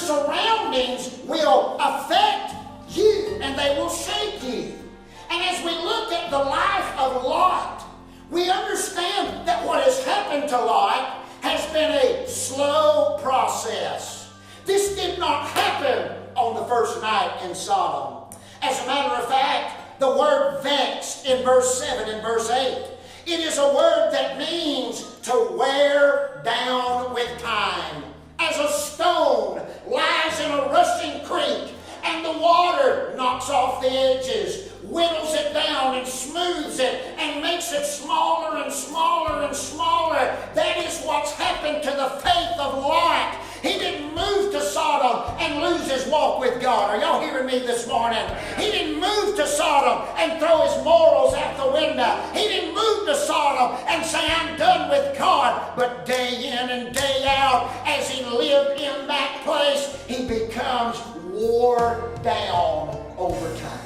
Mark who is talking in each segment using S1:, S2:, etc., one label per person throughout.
S1: surroundings will affect you and they will shape you. And as we look at the life of Lot, we understand that what has happened to Lot has been a slow process. This did not happen on the first night in Sodom. As a matter of fact, the word vexed in verse 7 and verse 8, it is a word that means to wear down with time. As a stone lies in a rushing creek and the water knocks off the edges, whittles it down and smooths it and makes it smaller and smaller and smaller. That is what's happened to the faith of Lot. He didn't move to Sodom and lose his walk with God. Are y'all hearing me this morning? He didn't move to Sodom and throw his morals out the window. He didn't move to Sodom and say, I'm done with God. But day in and day out, as he lived in that place, he becomes wore down over time.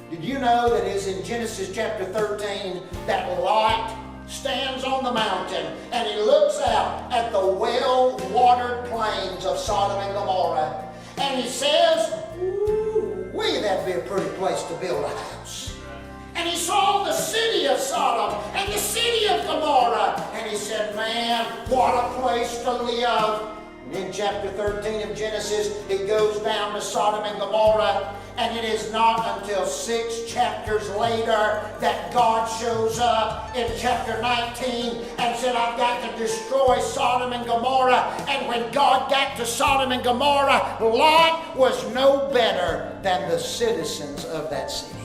S1: Did you know that it is in Genesis chapter 13 that Lot stands on the mountain and he looks out at the well-watered plains of Sodom and Gomorrah and he says, ooh, that'd be a pretty place to build a house. And he saw the city of Sodom and the city of Gomorrah and he said, man, what a place to live. And in chapter 13 of Genesis, it goes down to Sodom and Gomorrah. And it is not until 6 chapters later that God shows up in chapter 19 and said, I've got to destroy Sodom and Gomorrah. And when God got to Sodom and Gomorrah, Lot was no better than the citizens of that city.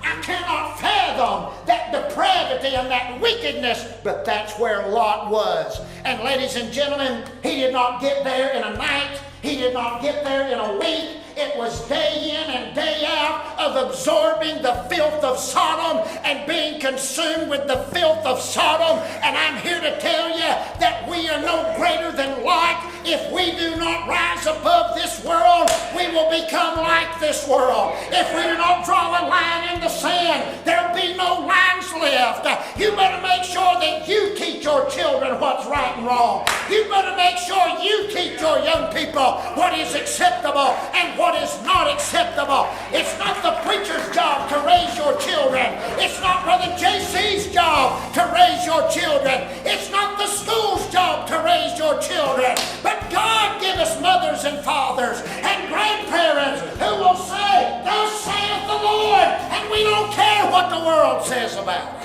S1: I cannot fathom that depravity and that wickedness, but that's where Lot was. And ladies and gentlemen, he did not get there in a night. He did not get there in a week. It was day in and day out of absorbing the filth of Sodom and being consumed with the filth of Sodom. And I'm here to tell you that we are no greater than Lot. If we do not rise above this world, we will become like this world. If we do not draw a line in the sand, there'll be no lines left. You better make sure that you teach your children what's right and wrong. You better make sure you teach your young people what is acceptable and what is not acceptable. It's not the preacher's job to raise your children. It's not Brother JC's job to raise your children. It's not the school's job to raise your children. But God give us mothers and fathers and grandparents who will say, thus saith the Lord, and we don't care what the world says about it.